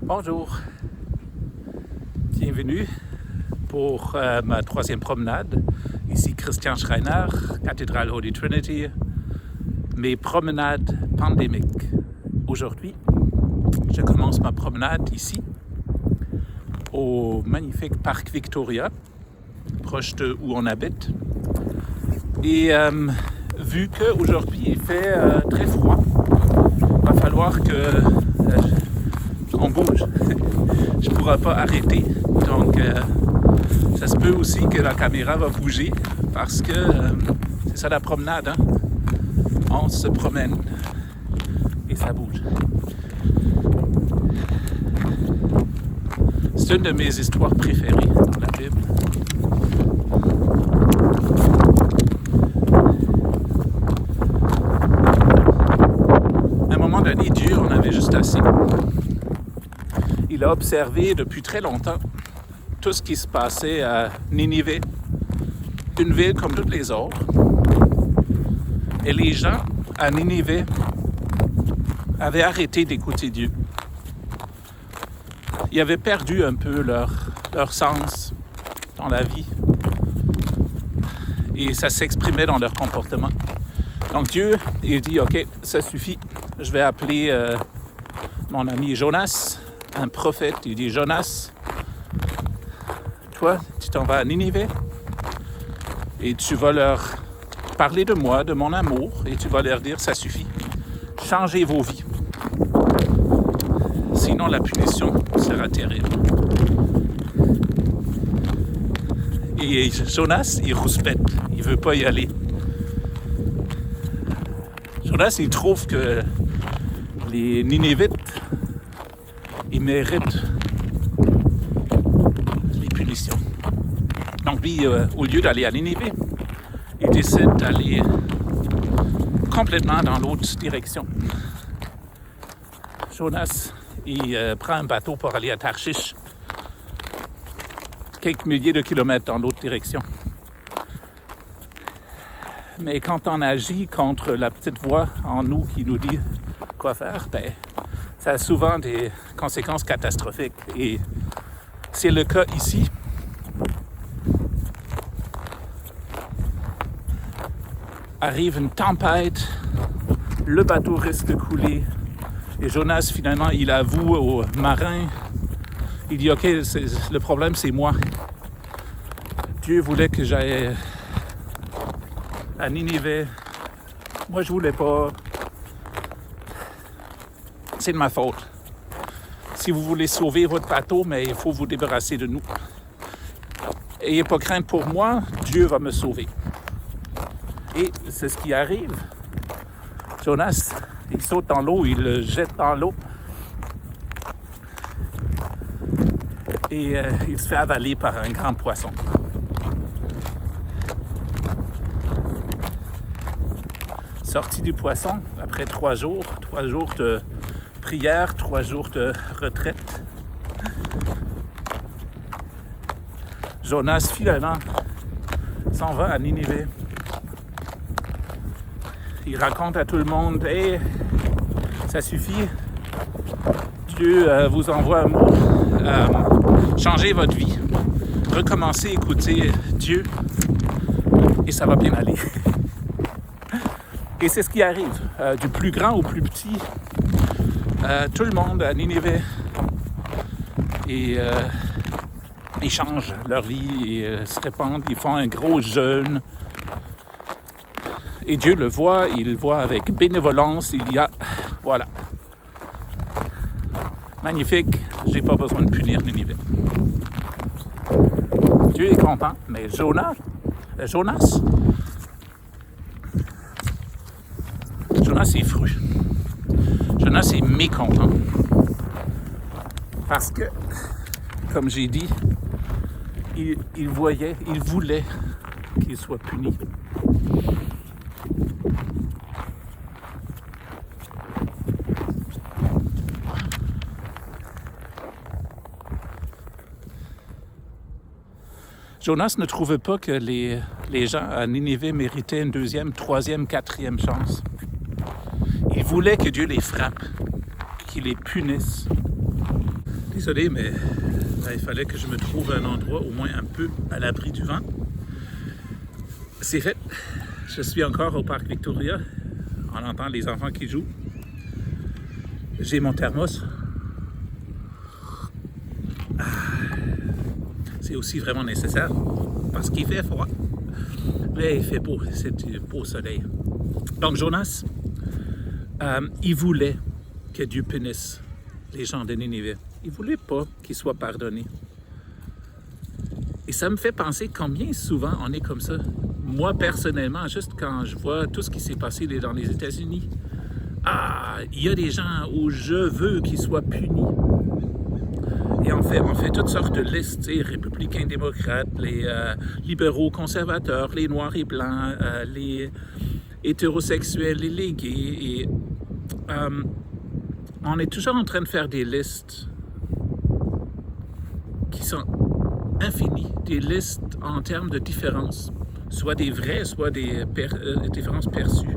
Bonjour, bienvenue pour ma troisième promenade. Ici Christian Schreiner, cathédrale Holy Trinity, mes promenades pandémiques. Aujourd'hui, je commence ma promenade ici, au magnifique parc Victoria, proche de où on habite. Et vu qu'aujourd'hui il fait très froid, il va falloir que on bouge. Je ne pourrai pas arrêter. Donc, ça se peut aussi que la caméra va bouger parce que c'est ça la promenade. Hein? On se promène et ça bouge. C'est une de mes histoires préférées dans la Bible. À un moment donné, Dieu en avait juste assez. Il a observé depuis très longtemps tout ce qui se passait à Ninive, une ville comme toutes les autres. Et les gens à Ninive avaient arrêté d'écouter Dieu. Ils avaient perdu un peu leur sens dans la vie. Et ça s'exprimait dans leur comportement. Donc Dieu, il dit, OK, ça suffit. Je vais appeler mon ami Jonas, un prophète. Il dit, Jonas, toi, tu t'en vas à Ninive et tu vas leur parler de moi, de mon amour, et tu vas leur dire, ça suffit. Changez vos vies. Sinon, la punition sera terrible. Et Jonas, il rouspète. Il ne veut pas y aller. Jonas, il trouve que les Ninivites, ils méritent les punitions. Donc lui, au lieu d'aller à Ninive, il décide d'aller complètement dans l'autre direction. Jonas, il prend un bateau pour aller à Tarshish, quelques milliers de kilomètres dans l'autre direction. Mais quand on agit contre la petite voix en nous qui nous dit quoi faire, ben, ça a souvent des conséquences catastrophiques. Et c'est le cas ici. Arrive une tempête, le bateau risque de couler. Et Jonas, finalement, il avoue aux marins, il dit, OK, le problème, c'est moi. Dieu voulait que j'aille à Ninive. Moi, je voulais pas. C'est de ma faute. Si vous voulez sauver votre bateau, mais il faut vous débarrasser de nous. Ayez pas crainte pour moi, Dieu va me sauver. Et c'est ce qui arrive. Jonas, il saute dans l'eau, il le jette dans l'eau. Et il se fait avaler par un grand poisson. Sorti du poisson, après 3 jours de prière, 3 jours de retraite. Jonas, finalement, s'en va à Ninive. Il raconte à tout le monde, « Hey, ça suffit, Dieu vous envoie un mot, changez votre vie, recommencez à écouter Dieu et ça va bien aller. » Et c'est ce qui arrive, du plus grand au plus petit, tout le monde à Ninive, et ils changent leur vie, et se répandent, ils font un gros jeûne. Et Dieu le voit, il le voit avec bénévolence, il dit, ah, voilà. Magnifique, j'ai pas besoin de punir Ninive. Dieu est content, mais Jonas, est fru. Jonas est mécontent. Parce que, comme j'ai dit, il voulait qu'il soit puni. Jonas ne trouvait pas que les gens à Ninive méritaient une 2e, 3e, 4e chance. Il voulait que Dieu les frappe, qu'il les punisse. Désolé, mais là, il fallait que je me trouve un endroit au moins un peu à l'abri du vent. C'est fait. Je suis encore au parc Victoria. On entend les enfants qui jouent. J'ai mon thermos. C'est aussi vraiment nécessaire parce qu'il fait froid. Mais il fait beau, c'est du beau soleil. Donc Jonas, il voulait que Dieu punisse les gens de Ninive. Il ne voulait pas qu'ils soient pardonnés. Et ça me fait penser combien souvent on est comme ça. Moi, personnellement, juste quand je vois tout ce qui s'est passé dans les États-Unis, il y a des gens où je veux qu'ils soient punis. Et on fait toutes sortes de listes, républicains, démocrates, les libéraux, conservateurs, les noirs et blancs, les hétérosexuels, les gays. Et on est toujours en train de faire des listes qui sont infinies, des listes en termes de différences, soit des vraies, soit des différences perçues.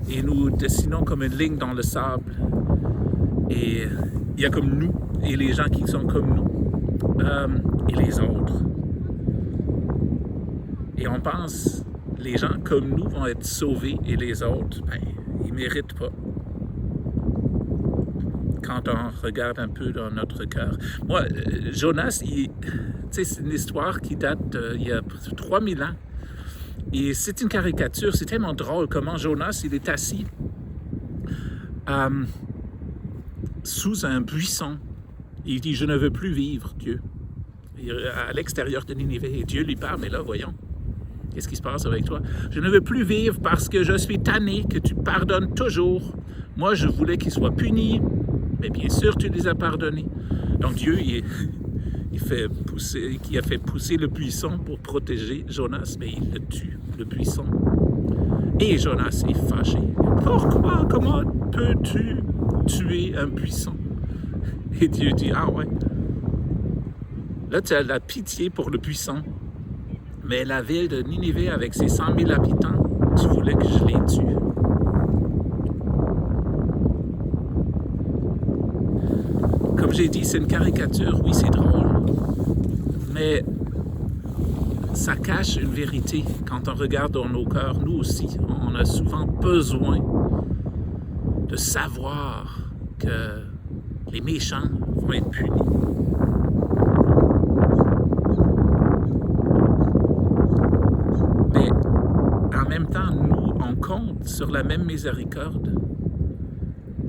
Et nous dessinons comme une ligne dans le sable. Et il y a comme nous et les gens qui sont comme nous et les autres. Et on pense les gens comme nous vont être sauvés et les autres, ils ne méritent pas. Quand on regarde un peu dans notre cœur. Moi, Jonas, c'est une histoire qui date il y a 3000 ans. Et c'est une caricature, c'est tellement drôle comment Jonas, il est assis sous un buisson. Il dit, je ne veux plus vivre, Dieu. À l'extérieur de Ninive. Et Dieu lui parle, mais là, voyons, qu'est-ce qui se passe avec toi? Je ne veux plus vivre parce que je suis tanné, que tu pardonnes toujours. Moi, je voulais qu'ils soient punis, mais bien sûr, tu les as pardonnés. Donc Dieu, il a fait pousser le buisson pour protéger Jonas, mais il le tue, le buisson. Et Jonas est fâché. Pourquoi? Comment peux-tu tuer un buisson? Et Dieu dit, ah ouais. Là, tu as la pitié pour le buisson. Mais la ville de Ninive, avec ses 100 000 habitants, tu voulais que je les tue. Comme j'ai dit, c'est une caricature. Oui, c'est drôle. Mais ça cache une vérité. Quand on regarde dans nos cœurs, nous aussi, on a souvent besoin de savoir que les méchants vont être punis. Mais en même temps, nous, on compte sur la même miséricorde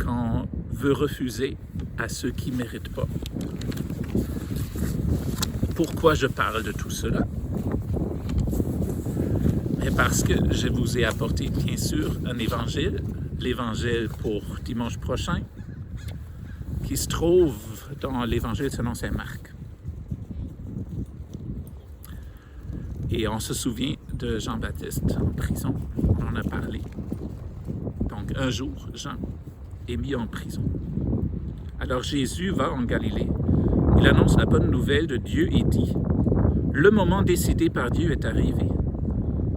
qu'on veut refuser à ceux qui ne méritent pas. Pourquoi je parle de tout cela? Et parce que je vous ai apporté, bien sûr, un évangile, l'évangile pour dimanche prochain, qui se trouve dans l'évangile selon saint Marc. Et on se souvient de Jean-Baptiste en prison, on en a parlé. Donc un jour, Jean est mis en prison. Alors Jésus va en Galilée. Il annonce la bonne nouvelle de Dieu et dit, « Le moment décidé par Dieu est arrivé,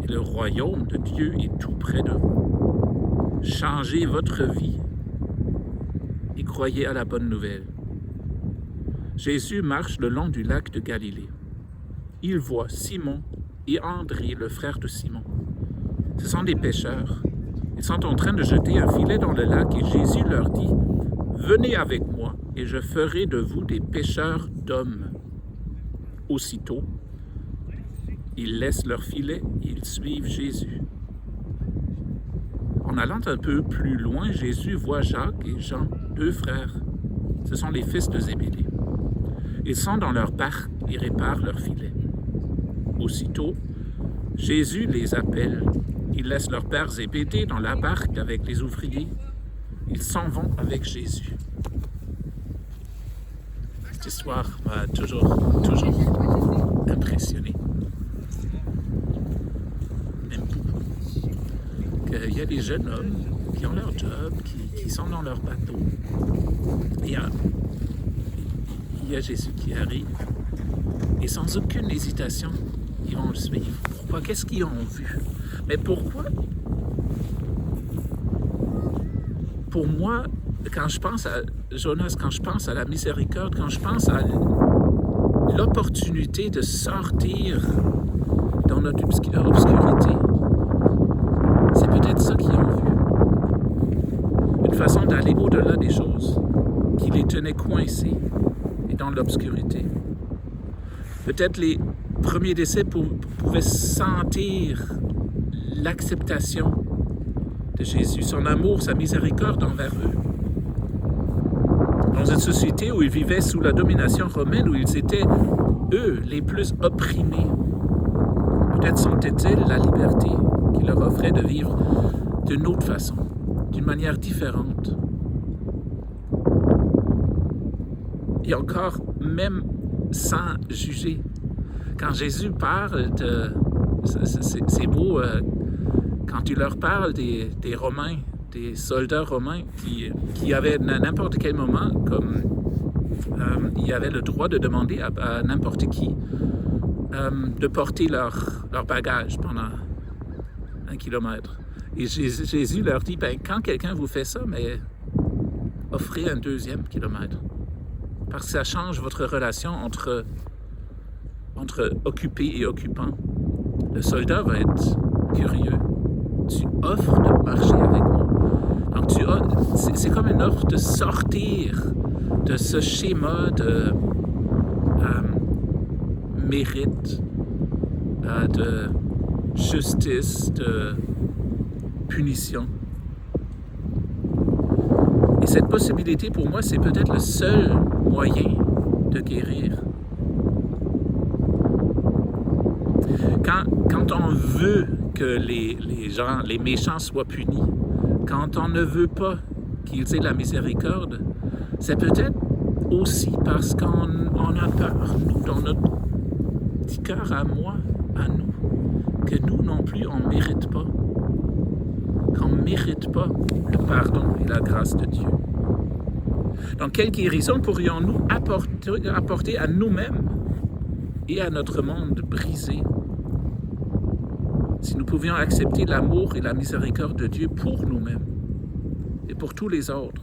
et le royaume de Dieu est tout près de vous. Changez votre vie et croyez à la bonne nouvelle. » Jésus marche le long du lac de Galilée. Il voit Simon et André, le frère de Simon. Ce sont des pêcheurs. Ils sont en train de jeter un filet dans le lac et Jésus leur dit, « Venez avec moi et je ferai de vous des pêcheurs d'hommes. » Aussitôt, ils laissent leur filet et ils suivent Jésus. En allant un peu plus loin, Jésus voit Jacques et Jean, deux frères. Ce sont les fils de Zébédée. Ils sont dans leur barque et réparent leur filet. Aussitôt, Jésus les appelle. Ils laissent leur père Zébédée dans la barque avec les ouvriers. Ils s'en vont avec Jésus. Cette histoire m'a toujours impressionné. Même beaucoup. Qu'il y a des jeunes hommes qui ont leur job, qui sont dans leur bateau. Et il y a Jésus qui arrive. Et sans aucune hésitation, ils vont le suivre. Pourquoi? Qu'est-ce qu'ils ont vu? Mais pourquoi? Pour moi, quand je pense à Jonas, quand je pense à la miséricorde, quand je pense à l'opportunité de sortir dans notre obscurité, c'est peut-être ça qu'ils ont vu. Une façon d'aller au-delà des choses qui les tenaient coincés et dans l'obscurité. Peut-être les premiers disciples pouvaient sentir l'acceptation de Jésus, son amour, sa miséricorde envers eux. Dans une société où ils vivaient sous la domination romaine, où ils étaient, eux, les plus opprimés, peut-être sentaient-ils la liberté qui leur offrait de vivre d'une autre façon, d'une manière différente. Et encore, même sans juger. Quand Jésus parle de... C'est beau, quand il leur parle des Romains, des soldats romains qui avaient à n'importe quel moment, comme ils avaient le droit de demander à n'importe qui de porter leur bagage pendant 1 kilomètre. Et Jésus leur dit, ben, quand quelqu'un vous fait ça, mais offrez un 2e kilomètre. Parce que ça change votre relation entre occupé et occupant. Le soldat va être curieux. Tu offres de marcher avec moi. Donc c'est comme une offre de sortir de ce schéma de mérite, de justice, de punition. Et cette possibilité, pour moi, c'est peut-être le seul moyen de guérir. Quand on veut que les gens, les méchants soient punis, quand on ne veut pas qu'ils aient la miséricorde, c'est peut-être aussi parce qu'on a peur, nous, dans notre petit cœur à moi, à nous, que nous non plus, on ne mérite pas. Qu'on ne mérite pas le pardon et la grâce de Dieu. Donc, quelle guérison pourrions-nous apporter à nous-mêmes et à notre monde brisé si nous pouvions accepter l'amour et la miséricorde de Dieu pour nous-mêmes et pour tous les autres?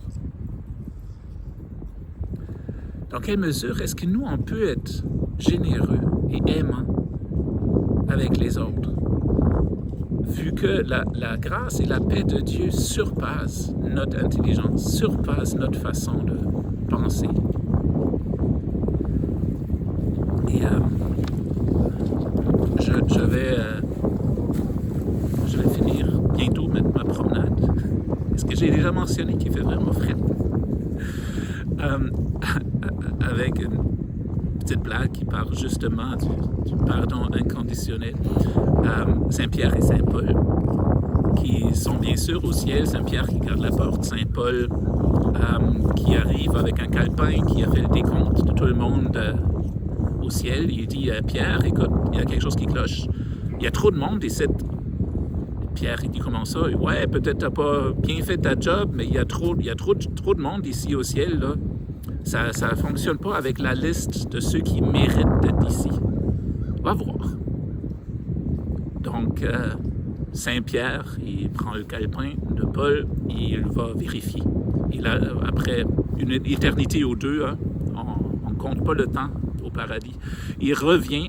Dans quelle mesure est-ce que nous, on peut être généreux et aimants avec les autres, vu que la grâce et la paix de Dieu surpassent notre intelligence, surpassent notre façon de penser? Et je vais finir bientôt ma promenade. Est-ce que j'ai déjà mentionné qu'il fait vraiment frais? Avec une petite blague qui parle justement du pardon inconditionnel. Saint-Pierre et Saint-Paul, qui sont bien sûr au ciel. Saint-Pierre qui garde la porte, Saint-Paul qui arrive avec un calepin, qui a fait le décompte de tout le monde au ciel. Il dit à Pierre, écoute, il y a quelque chose qui cloche. Il y a trop de monde ici. Pierre, il dit comment ça? Ouais, peut-être t'as pas bien fait ta job, mais il y a trop de monde ici au ciel, là. Ça ne fonctionne pas avec la liste de ceux qui méritent d'être ici. Va voir. Donc, Saint-Pierre, il prend le calepin de Paul, il va vérifier. Et là, après une éternité ou deux, hein, on ne compte pas le temps au paradis, il revient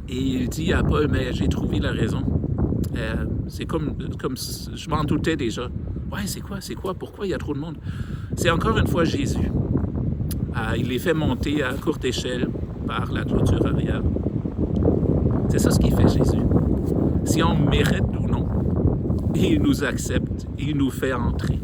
et il dit à Paul, mais j'ai trouvé la raison. C'est comme je m'en doutais déjà. Ouais, c'est quoi? Pourquoi il y a trop de monde? C'est encore une fois Jésus. Il les fait monter à courte échelle par la clôture arrière. C'est ça ce qu'il fait Jésus. Si on mérite ou non, il nous accepte, il nous fait entrer.